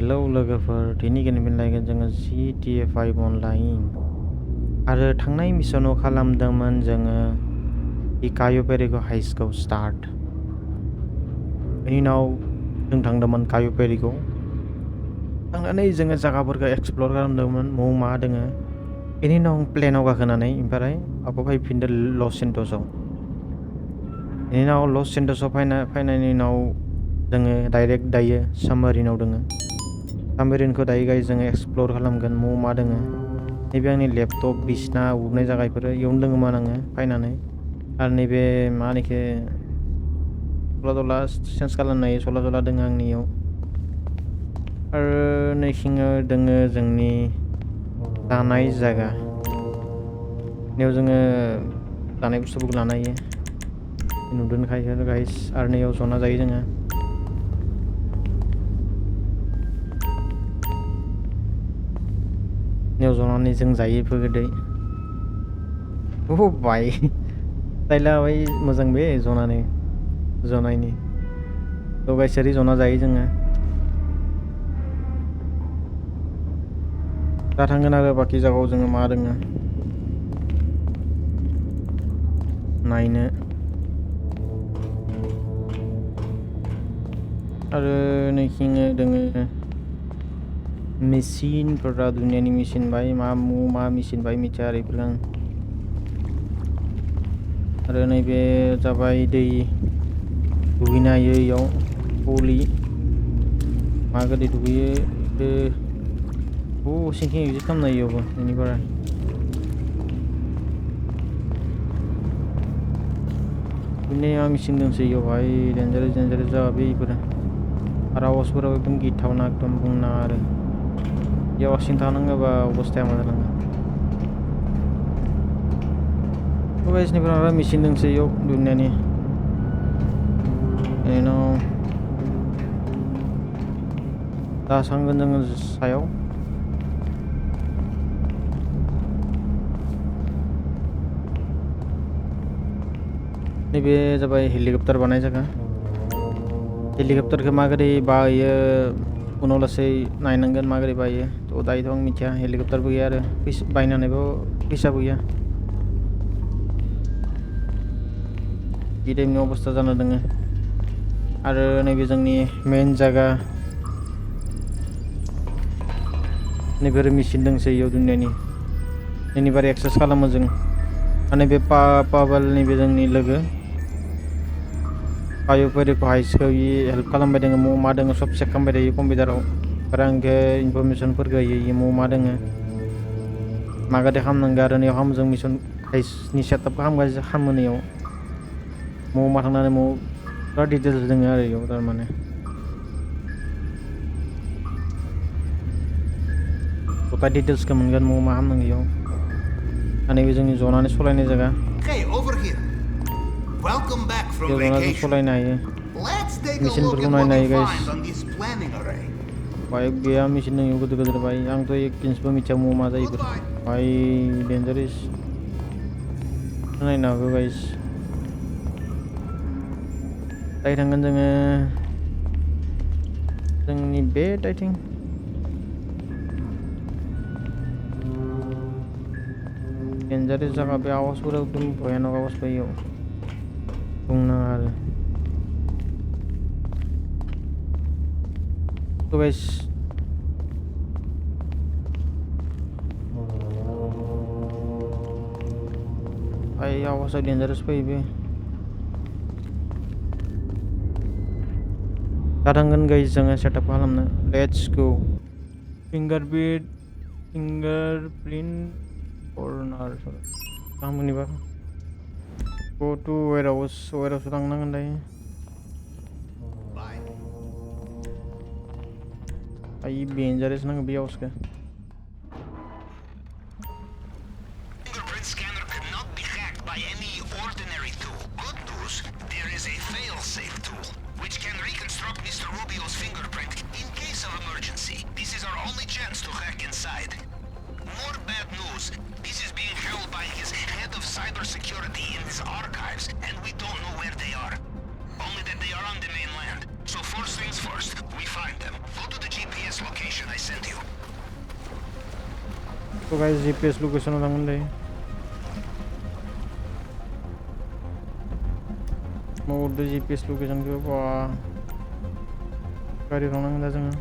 Hello लोगोफोर, दिनै गेलेगोन जोङो GTA 5 अनलाइन आरो थांनाय मिशनाव खालामदोंमोन जोङो कायो पेरीखौ हाइसखौ स्टार्ट। बेनि उनाव जों थांदोंमोन कायो पेरीखौ थांनानै जोङो जायगाफोरखौ एक्सप्लर खालामदोंमोन मा दोङो। बेनि उनाव प्लेनाव गाखोनानै ओमफ्राय आको फैफिनदो लस सेन्टसआव। बेनि उनाव लस सेन्टसआव फैनायनि उनाव जोङो डाइरेक्ट दायो साबमारिनाव दोङो। साबमारिनखौ दायो गाइस जोङो एक्सप्लर खालामगोन मा दोङो। नैबे आंनि लेपटप बिसना उरनाय जागायफोर इयावनो दोङोमोन आङो फैनानै। आरो नैबे मा होनोखो सला जला चेन्ज खालामनो हायो, सला जला दोङो आंनियाव। आरो नैखिङो दोङो जोंनि जानाय जायगा। बेयाव जोङो जानाय बुस्थुफोरखौ लानो हायो। नुदोंखायो गाइस आरो नैयाव जना जायो जोङो। नैयाव जनानै जों जायो गोदै। बाय स्टाइला बाय मोजां बे जनायनि थ' गाइस ओरै जना जायो जोङो। दा थांगोन आरो बाखि जायगायाव जोङो मा दोङो नायनो। आरो नैखिङो दोङो मेसिनफोरा दुनियानि मेसिन बाय मा मेसिन बाय मिथिया आरो इफोरखौ आं। आरो नैबे जाबाय दै दुगैनो हायो इयाव फुलि मा गोदै दुगैयो। सिंखिं एक्जिट खालामनो हायो इयावबो बेनिफ्राय। बिदिनो मेसिन दंसै इयावहाय डेन्जारेस जागा बे इफोरो। आरो आवाजफोराव एकदम गिथावना एकदम बुंनाङा आरो बेयाव हारसिं थानाङोबा अबस्थाया मा जालाङो। गाइसनिफ्राय आरो मेसिन दंसै इयाव दुनियानि। दा थांगोन जोङो सायाव। नैबे जाबाय हेलिकप्टार बानाय जायगा। हेलिकप्टारखौ माबोरै बायो उनाव लासै नायनांगोन माबोरै बायो। थ' दायोथ' आं मिथिया, हेलिकप्टारबो गैया आरो बायनानैबो फैसाबो गैया। गिदिंनो अबस्था जाना दोङो। आरो नैबे जोंनि मेइन जायगा। नैबेफोर मेसिन दंसै इयाव दुनियानि। बेनिफ्राय एक्सेस खालामो जों। माने बे पावेल नैबे जोंनि लोगो कायो पेरीखौ हाइसखौ हेल्प खालामबाय दोङो मा दोङो सब चेक खालामबाय थायो कम्पिउटाराव। आरो आंखौ इनफरमेसनफोरखौ होयो मा दोङो माबायदि खालामनांगौ। आरो नैयाव जों मिसन हाइसनि सेटआप खालामो नैयाव। मा थांनानै बिराद डिटेल्स दोङो आरो इयाव थारमाने। गथा डिटेल्सखौ मोनगोन मा खालामनांगौ इयाव। आरो नैबे जोंनि जनानै सलायनाय जायगा। बेयाव जना जों सलायनो हायो। मेचिनफोरखौ नायनो हायो गाइस। बाइक गैया मेचिन दङ गिदिर गिदिर बाय। आंथ' एक इन्सबो मिथिया मा जायो बेफोर बाय डेन्जारेस। नायनो हागौ गाइस। दायो थांगोन जोङो जोंनि बे दायथिं। डेन्जारेस जायगा बे आवाजफोरा एकदम भयानक आवाज फैयो बुंनाङा आरो। थ' गाइस आवाजा डेन्जारेस फैयो बे। दा थांगोन गाइस जोङो सेटआप खालामनो। Let's go. फिंगारप्रिन्ट कर्नार खामानिबा गो टु वेरहाउसआव थांनांगोन दायो। डेन्जारेस नाङो बे आवाजखौ। Cybersecurity in his archives, and we don't know where they are. Only that they are on the mainland. So first things first, we find them. Go to the GPS location. तो guys GPS location थांगोन दे मौदो GPS location को बा गारि थांनांगोन दा जोङो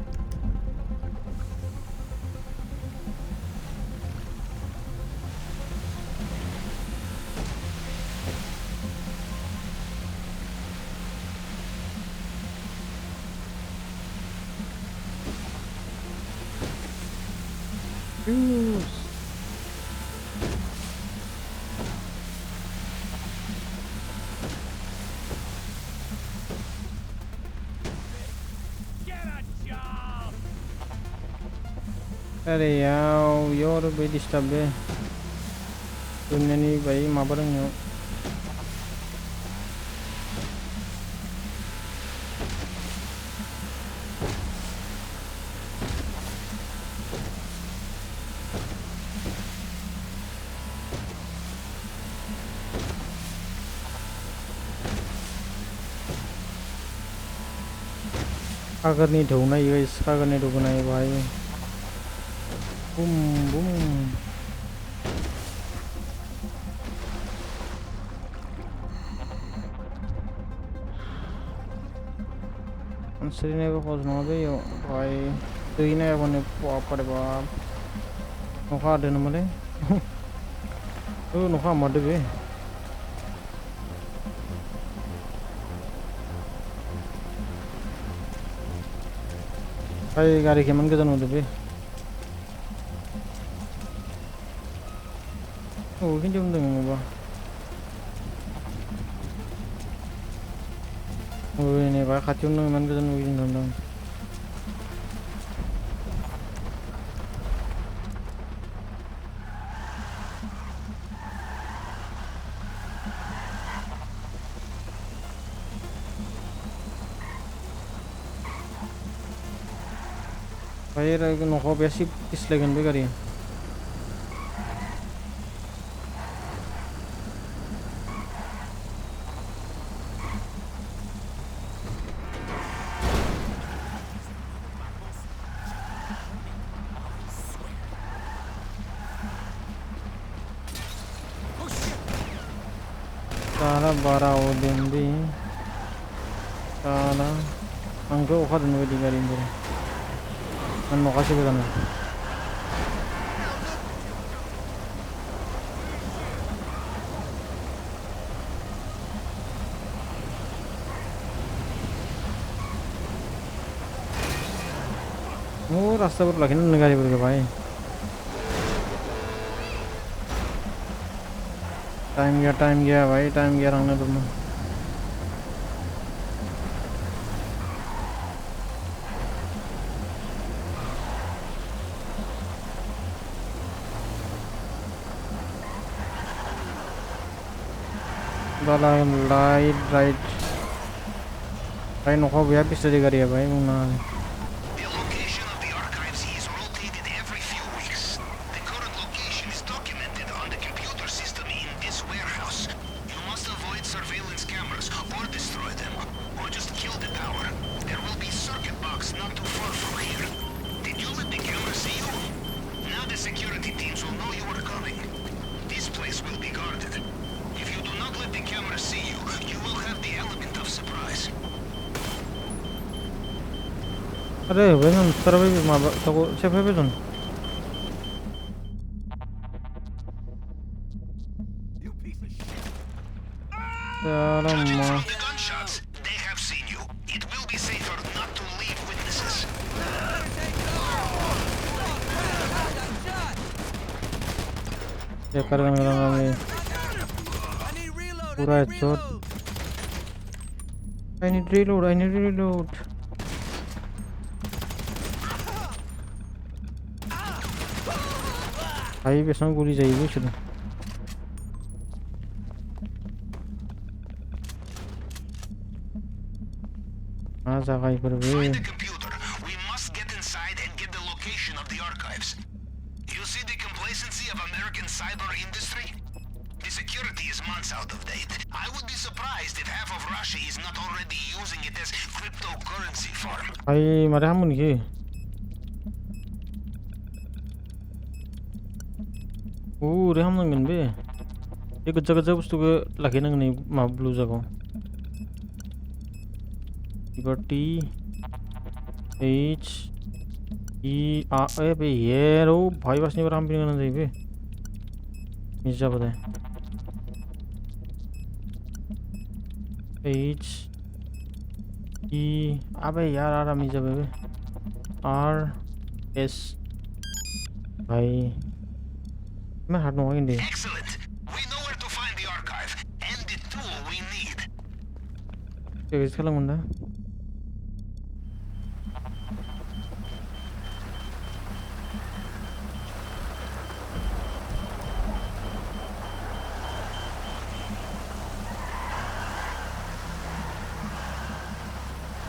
अरे यार बे डिस्टार्ब दे दुनियानि बाय माबा रोंनायाव सागरनि ढौ नायो गाइस सागरनि ढौखौ नायो बाहाय बुम बुम सानस्रिनायबो खज नङा बे बाहाय दै नायाबानो बापरे बाप अखा हादों नामालै अखा हामारदो बे भाई गारि केमान गोजान होदो बे खिन्थु होनदों माबा नैबा खाथियावनो इमान गोजान नुयो थांदों भाई न'खौ बेसे फिस्लायगोन बे गारिया साला बारा अदेंबे साला आंथ' अखा हादों बायदि गारिनिफ्राय आं माखासे गोजान रास्ताफोर लाखिनो गारिफोरखौ भाई टाइम गया भाई टाइम गया थांनो दंमोन दालां लाइट राइट भाई न'खौ बेहा पिस्टल गारिया भाई बुंना The location of the archives is rotated every few weeks. The current location is documented on the computer system in this warehouse. You must avoid surveillance cameras or destroy them, or just kill the tower. There will be circuit box not too far from here. Did you let the camera see you? Now the security teams will know you are coming. This place will be guarded. If you do not let the camera see you, you will have the element of surprise. अरे when तरह भी माबा तो safe है basin साला Judging माँ from the gunshots, they have seen you. It will be safer not to leave witnesses. ये कर में पूरा हेडशॉट I need reload भाई बेसन गोली चाहिए कुछ हाँ जागा पर भी Find the computer. We must get inside and get the location of the archives. You see the complacency of American cyber industry? The security is months out of date. I would be surprised if half of Russia is not already using it as cryptocurrency farm. भाई मारे हम उनकी ओरै हामनांगोन बे गोजा गोजा बुस्थुखौ लाखिनांगोन माबा ब्लु जागाव T H E A बे येरो भाई बासनि बारा हामफिननो गोनां जायो बे मिस जाबाथाय H E अबे यार आराम मिस जाबाय बे R S भाई मैं हार्ड नङा किन्थु Excellent. We know where to find the archive and the tool we need. Access खालामगोन दा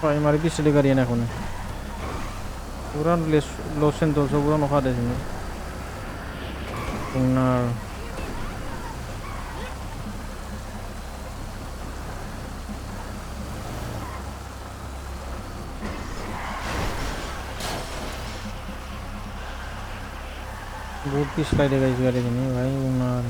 भाई मारी पिछली गाड़ी है ना कोने पूरा Los Santos पूरा नखा दे sini benar बहुत पीस लाई देगा इस गाड़ी sini भाई benar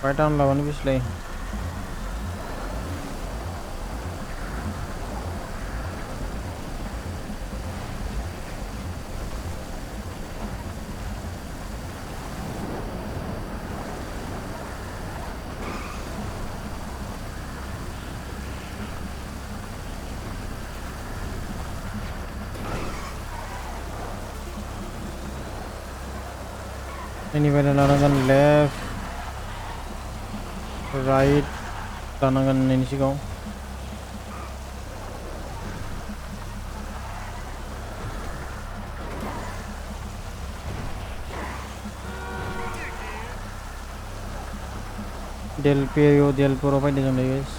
भाई town लावानी piece lie ini pada larangan left right larangan ini sih kau Del Poro pa din guys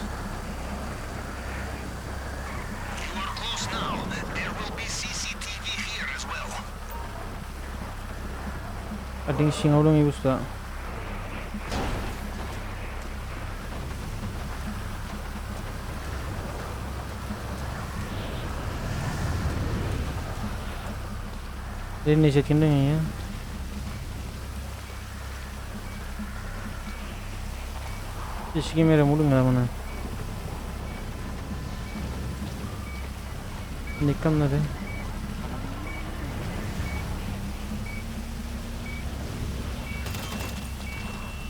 You are close now. There will be CCTV here as well. ating singaw dong ibus ta ini setin dong ya इसकी मेरे mood में मना निकल ना रे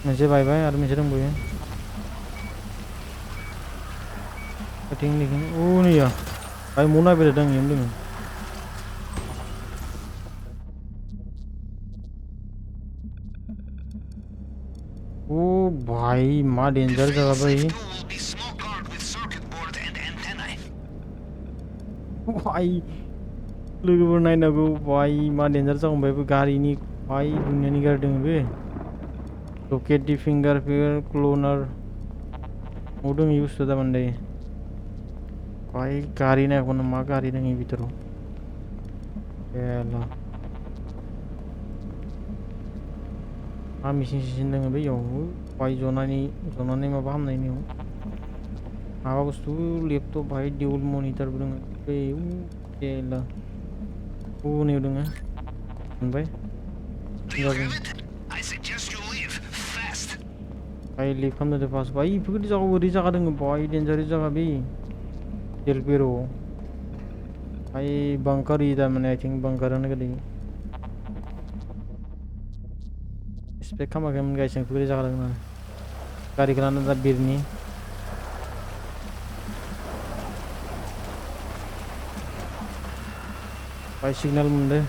मुझे bye bye और मुझे रंग बुए कटिंग लिखिन ओ नहीं यार भाई मुना पे डंग ये मुझे ओ भाई माँ डेंजर जगह भाई भाई लोगोफोर नायनांगौ भाई मा डेन्जार जागोन बे गारिनि भाई दुनियानि गारि दङ बे लकेट दि फिंगारप्रिन्ट क्लोनार मा दङ इ बुस्थुआ दामान्दै भाई गारि नायाखौनो मा गारि दङ इ भितराव एला मा मेसिन सिसिन दङ बे इयाव भाई जनानै माबा खालामनायनि माबा बुस्थु लेपटप भाई डिउल मनिटरबो दङ बे एला नहीं उड़ूंगा भाई भाई लीव खालामनो दे फास्ट भाई बेफोरबायदि जायगायाव ओरै जायगा दङ भाई डेन्जारस जायगा बे डेल पेर' भाई बंकार इ थारमाने आई थिंक बंकारानो गोलैयो एक्सपेक्ट खालामाखैमोन गाइस बेफोरबायदि जायगा दङ होननानै गारिखौ लानानै दा बिरनि भाई सिग्नल मोनदों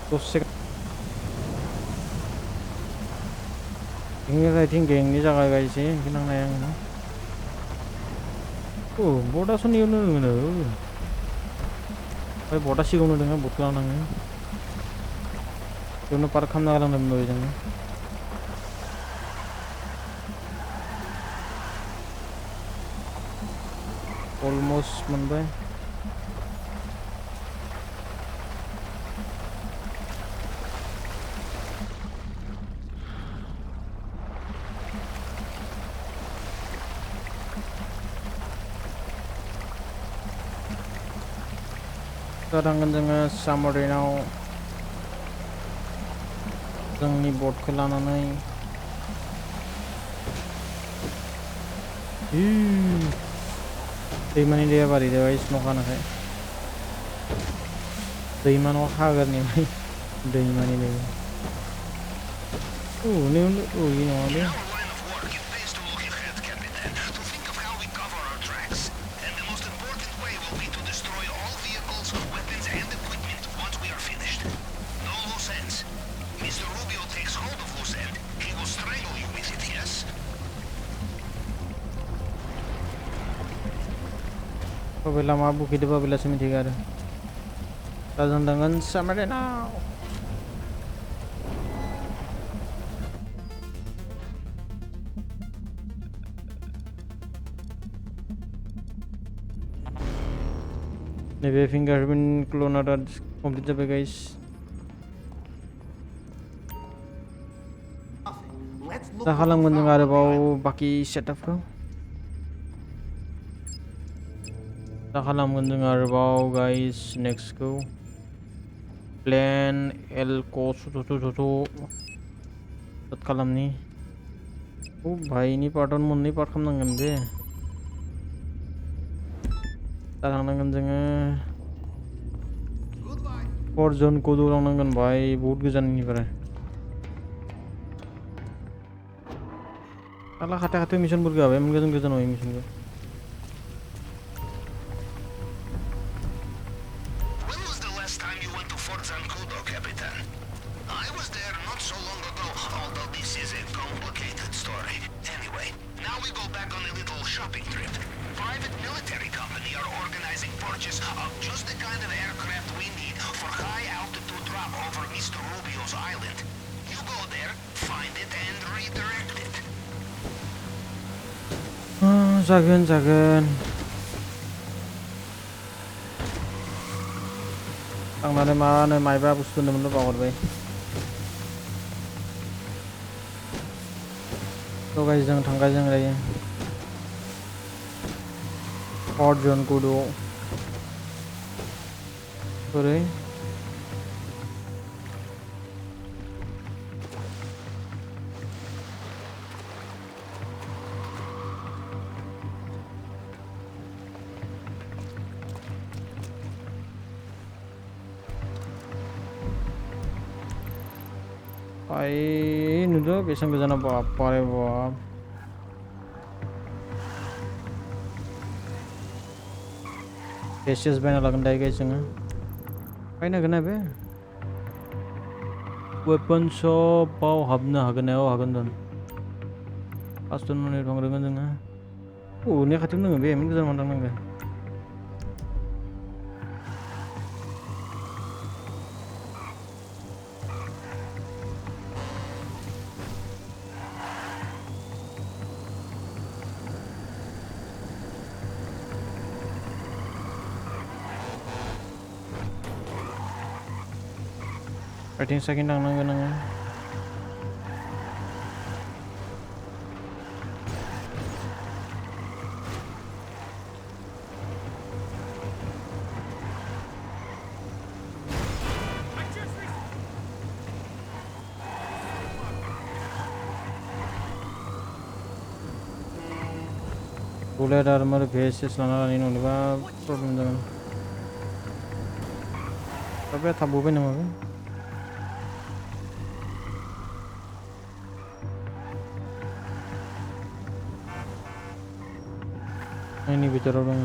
दसे I think gengnya jaga guys sih kita nayang boda suni unu भाई boda sih unu dengan bot lang nang unu park ham na lang na mo jang almost manbay दा थांगोन जोङो साबमारिनाव जोंनि बटखौ लानानै दैमानि दैया बारिदों स्न' खानायखाय दैमा नङा हागरनि दैमानि दै यि नङालै In our line of work, it pays to look ahead, Capitan, to think of how we cover our tracks. And the most important way will be to destroy all vehicles, weapons, and equipment once we are finished. No loose ends. Mr. Rubio takes hold of loose end, he will strangle you with it, yes? Pabila mabuk itu pabila semitigara. Tazan dengan Samarina. Nebe fingerprint cloner complete जाबाय guys. दा खालामगोन जों आरोबाव बाकी सेटआपखौ दा खालामगोन जों आरोबाव गाइस नेक्स्टखौ प्लेन एलको सट खालामनि भाइनि पार्टआव मोननै पार्ट खालामनांगोन बे दा थांनांगोन जोङो फरजन कोड लांनांगोन भाइ बहुत गोजाननिफ्राय आला खाथि खाथि मिशनफोर गाबाय गोजान गोजानाव मिशनखौ When was the last time you went to Fort Zancudo, Capitan? I was there not so long ago, although this is a complicated story. Anyway, now we go back on a little shopping trip. Private military company are organizing purchase of just the kind of aircraft we need for high altitude drop over Mr. Rubio's island. You go there, find it, and redirect it. जागोन थांनानै माने माइबा बुस्थु होनदोंमोन बावगारबाय थ' guys जों थांगासिनो दायो फर्ट जन कोड बोरै नुदों बेसेबां गोजानाव बारे बाब पेसेस बायना लागोन दायो गाइस जोङो बायनो हागोन ना बे वेपन शपआव हाबनो हागोन हागोन फार्स्ट न'नि थांग्रोगोन जोङो ने खाथियाव दोङो बे गोजान थांनांगोन Fighting second थांनांगोन नोङो बुलेट आर्मर भेसेस लाना लानाय नङाबा प्रब्लेम जागोन दा बे थाबबोबाय नामा बे आंनि भितराव दङ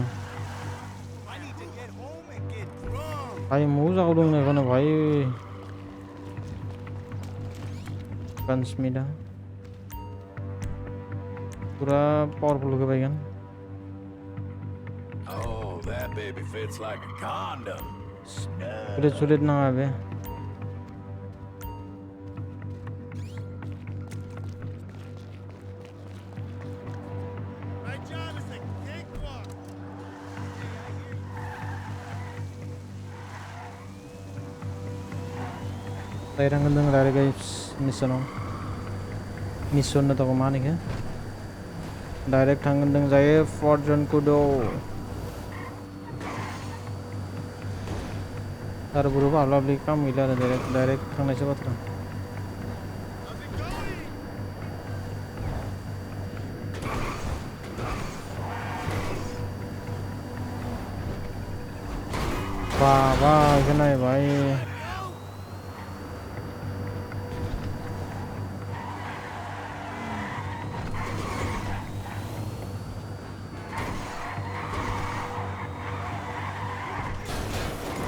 भाइ मौ जागाव दङ एखौनो भाइ गानस्मिथआ पुरा पावारफुल होबायगोन Oh, that baby fits like a condom. सुलेट नाङा बे थांगोन जों डाइरेक्ट गाइस मिशन ना तको माने के डाइरेक्ट थांगोन जों जायो फर्ट जन कोड आरो बर'बा हाब्ला काम गैला आरो डाइरेक्ट थांनायसो बाथ्रा। बाबा इखो नायबाय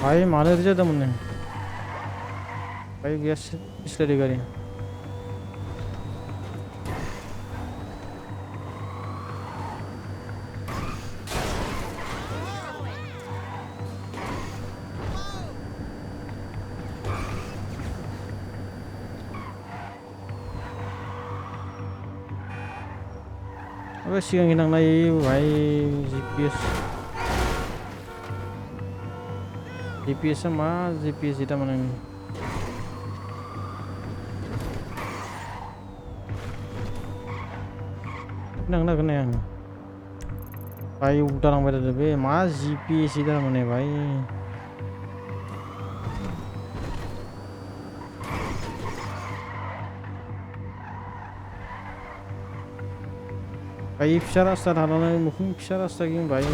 भाई मानो ओरै जादोंमोन नो भाई गैया सिस्लारि गारि अबे सिगांखि नांनाय भाई GPS मा GPS itu mana ini nang kena yang भाई उल्टा नंबर दे बे मा GPS itu mana भाई भाई फिसा रास्ता थानानै मुखुं फिसा रास्ता गिं भाई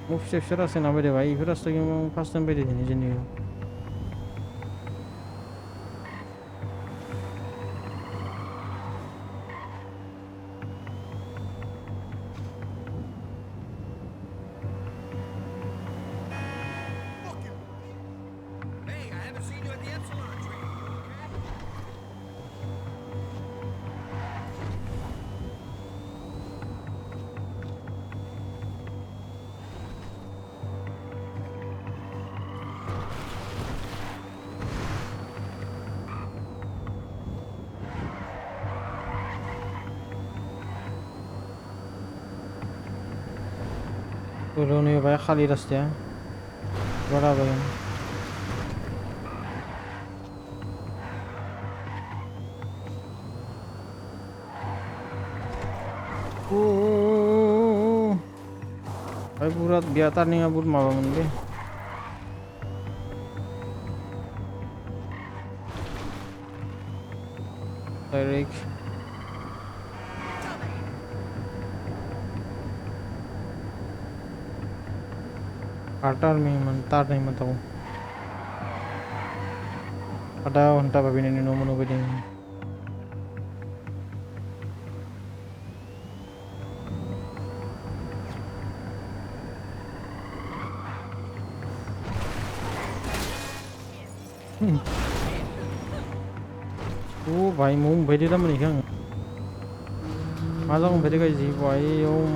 Mau fixa rasa na bade भाई फिर रास्ता गिं फास्ट टाइम बade दिने जनि Hey, I haven't seen you at the Epsilon tree. Dulu nih भाई खाली रास्ते हैं बड़ा भाई भाई पूरा biata nih ngabur malam ini direct Atar में mentar नहीं mataku ada unta babi ini nomor bedi oh भाई मुंह bedi dah menikah masa bedi kaji भाई om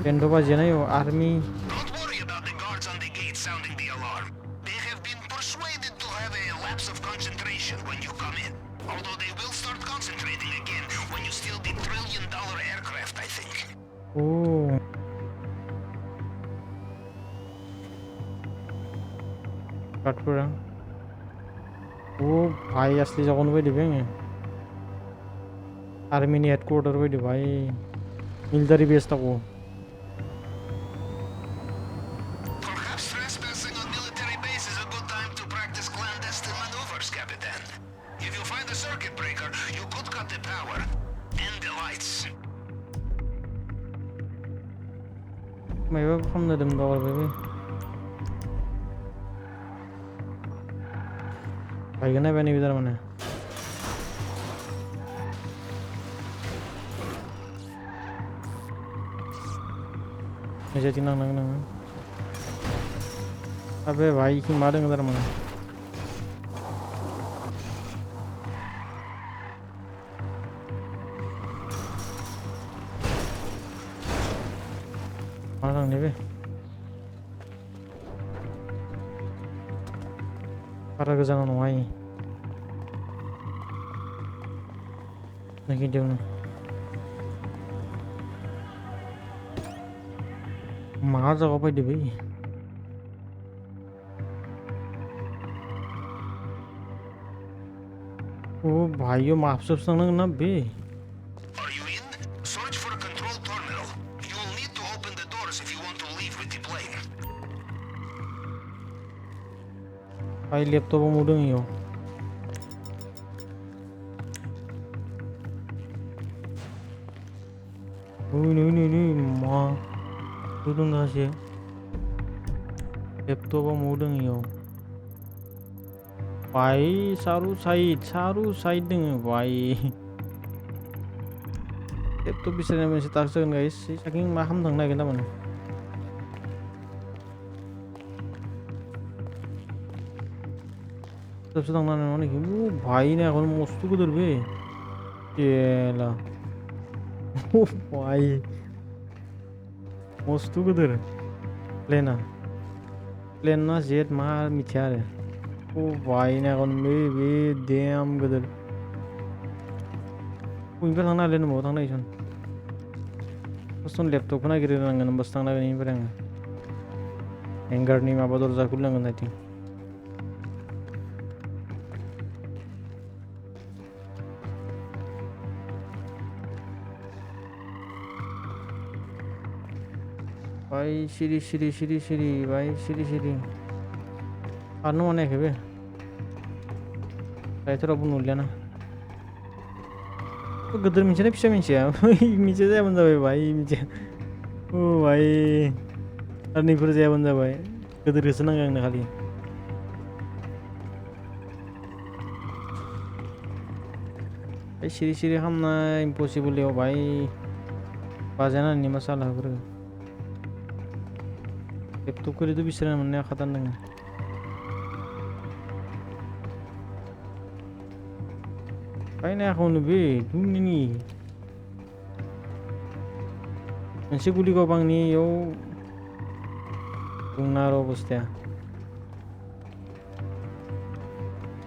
Kendo ba jena yo army Don't worry about the guards on the gate sounding the alarm. They have been persuaded to have a lapse of concentration when you come in. Although they will start concentrating again when you steal the trillion-dollar aircraft, I think. oh cut pura oh भाई असली जगह पे दिखेंगे army ने headquarter पे दि भाई military base तक वो Perhaps trespassing on military base is a good time to practice clandestine maneuvers, Capitan. If you find a circuit breaker, you could cut the power and the lights. मैं वो हम ना दम दौड़ पे भाई का ना बनी इधर मने मुझे चिन्ना नंग नंग अबे भाई की मारेंगे इधर मने मारंग नहीं बे para kezanan wai lagi dia मार जगह पे दे भाई ओ भाइयों माफ सब संग ना बे Are you in? Search for a control terminal. You'll need want to leave with the plane. भाई लैपटॉप मुड़े ही हो ini mah udah nggak sih laptop muda yo भाई सारू साइड dengan भाई laptop bisa namanya taksan guys saking maham thằng này kita mana सबसे thằng này nó này भाई ने এখন মস্ত করে ধরবে এলা ও ভাই মস্ত করে ধরে প্লেন না জেট মার মিথ্যা রে ও ভাই না এখন বে ড্যাম গদর उनका थांना लेनो मो थांना इसन बस्तन लैपटॉप ना गिरे नांगन बस थांना नहीं पड़ेंग हैंगर नहीं माबा दरजा खुलनांगन आई थिंक भाई सिरी भाई सिरी आनो माने खेबे काय तर आपण उरल्या ना गदर मिनसे फिसा मिनसे मिनसे जायाबानो जाबाय भाई मिनसे ओ भाई आरनैफोर जायाबानो जाबाय गदोरखौसो नांगौ आंनो खालि भाई सिरि खालामना इम्पसिबल याव भाई बाजायनानै मा सालाफोरखौ लैपटपखौथ' बिसोरना मोननाया खादान दोङो Kayaknya aku lebih dunia ni. Masih guli kau bang ni yo. Tungnaro bosnya.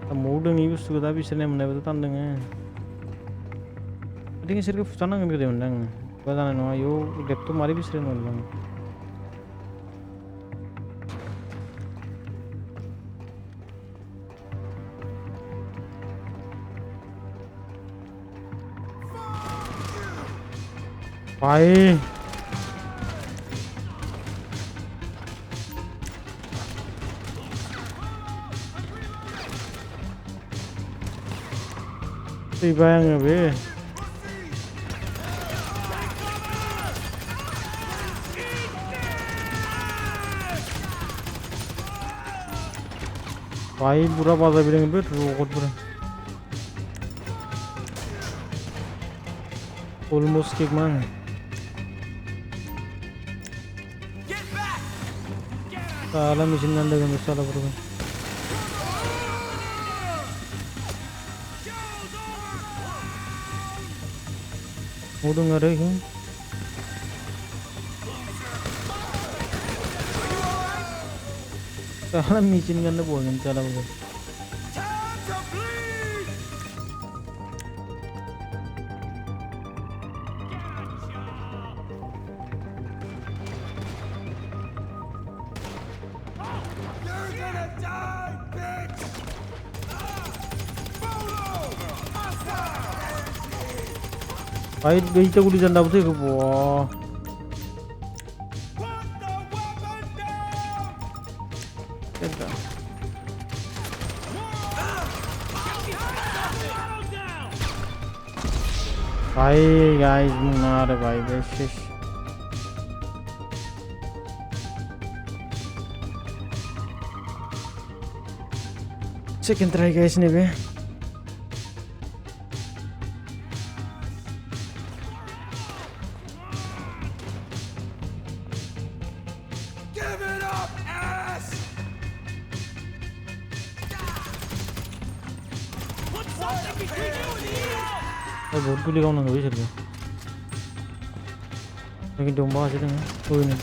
Kamu udah nih bos tuh tapi sering mana betul tandengnya. Tadi ngisir ke sana nggak gede undang. Bahkan no yo laptop mari bisa undang. भाई tiba yang be भाई बुरा बाजा बिलेंगे बे रोकट बुरा almost kick man salah mesin nanda kan salah bro udah ngare kan salah mesin nanda boleh salah bro भाई बेइता गुली जंदा बसे को वाह क्या भाई गाइस मार भाई बेशिश second try guys nih be बहुत गुली गावनांगौ बिसोरखौ लेकिन दंबावासो दोङो ओरैनो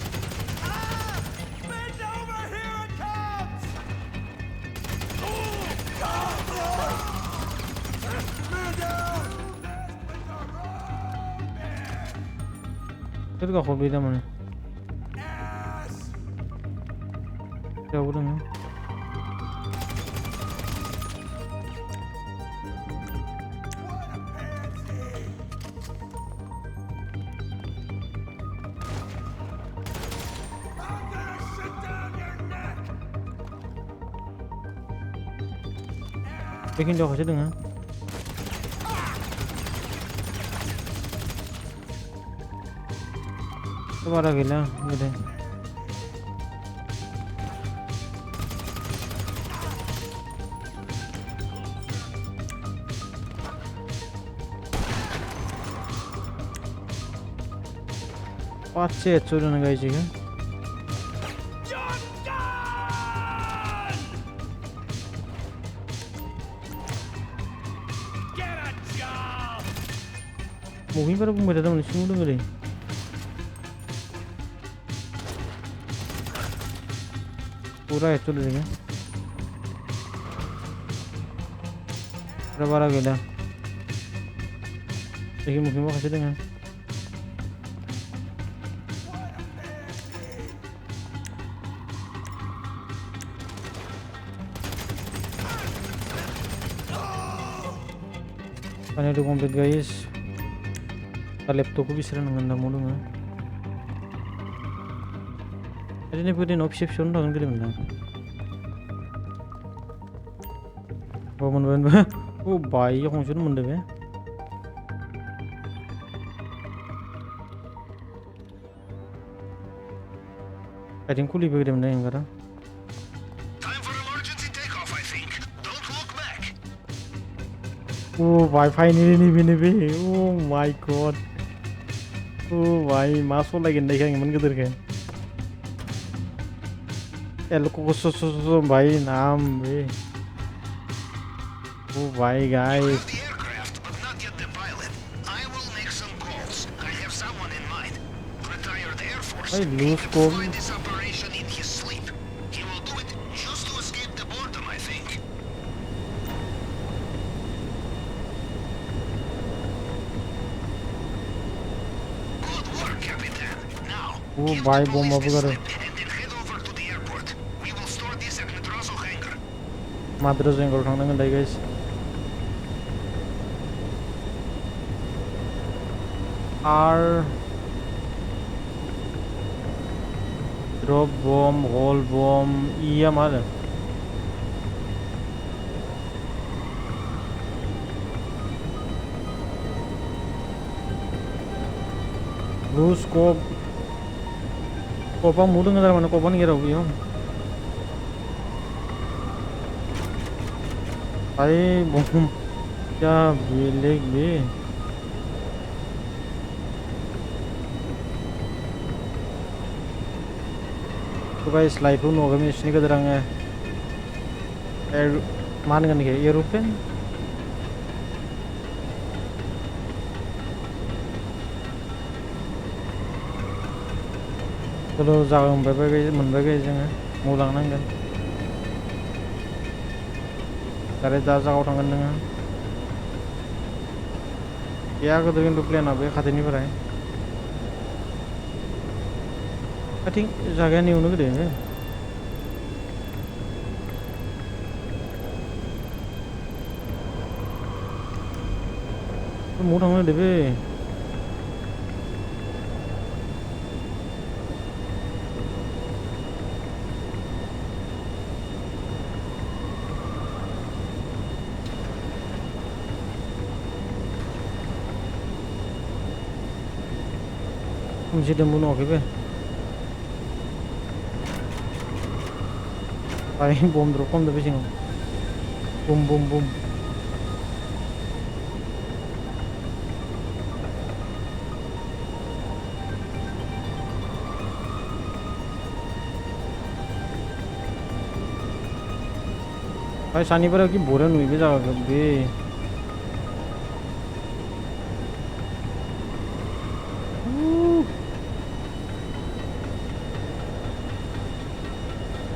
सोर गावखबे थारमाने बेयावबो दोङो Bikin jauh aja dengan. Coba gila, gede. Pace चोरन गई जी क्या? Mungkin pada pun berada di sini dulu. Pura itu dulu ya. Berapa lagi dah? Jadi mungkin mau kasih dengan. Kan itu komplit guys. Laptop ko bisa nang ganda mo dong. Jadi ini pwede na option dong gili man. Oh man ba? Oh bayi akong sunod man ba? I think kuli ba gili man yung gara. Time for emergency takeoff, I think. Don't look back. Oh Wi-Fi ni. Oh my god. Oh भाई मासो लगे नहीं खाएंगे मन किधर के L को भाई नाम बे ओ भाई guys The aircraft, but not yet the pilot. I will make some calls. I have someone in mind. Retired Air Force. भाई He लूज can को fly this operation in his sleep. He will do it just to escape the boredom, I think. Good work, Capitan. Now, O give भाई the bomb police अब the कर slip and then head over to the airport. We will store this at Madrazo hangar. Madras में कर खाना गंदा guys R drop bomb hole bomb iya मार blue scope Copa mood नगर mana Copa नहीं गिरा हुई हो भाई बम क्या बिलेग बे तो guys live pun होगा मैं इसने किधर आंगे मान करने के एरोप्लेन चलो जागं मोनबाय गै जोङो मावलांनांगोन दारे दा जागाव थांगोन नोङो गैया गोदो खिन्थु प्लेना बे खाथिनिफ्राय I think जागाया नेवनो गोदो मौ थांनो होदो बे Mesti demo oke be. Paling bom drop kom tapi sing. Bom. Paling sani pada ki boran hui be jaga be.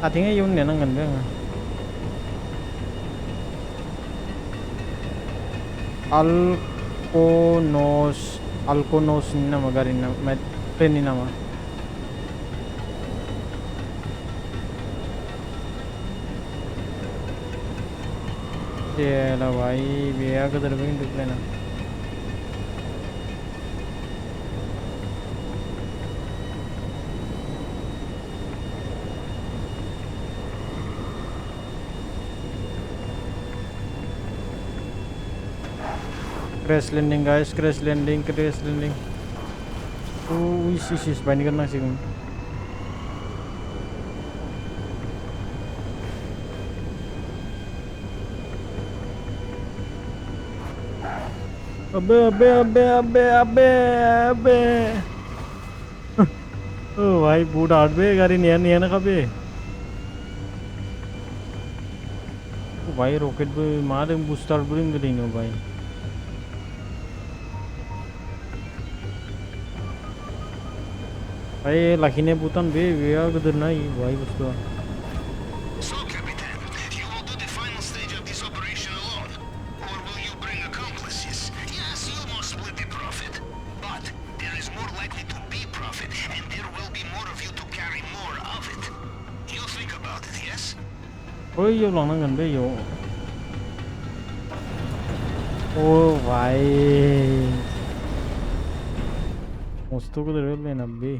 Artinya yun na nang ganda nga. Alconos ni nama garin na plane ni nama. Yalah भाई biar ke terbang itu plane. Crash landing guys, crash landing. Oh, ish, bayi kena sih. अबे ओ भाई boot आठ बे गाड़ी निया ना कबे ओ भाई rocket बे मारे बूस्टर ब्रिंग करेंगे भाई भाई लाखिने बुतान बे यार गदर ना भाई बुस्तु So, Capitan, you will do the final stage of this operation alone? Or will you bring accomplices? Yes, you must split the profit. But there is more likely to be profit, and there will be more of you to carry more of it. You think about it, yes? ओए यो लाना gun बे यो ओ भाई मुस्तु को दर बे ना बे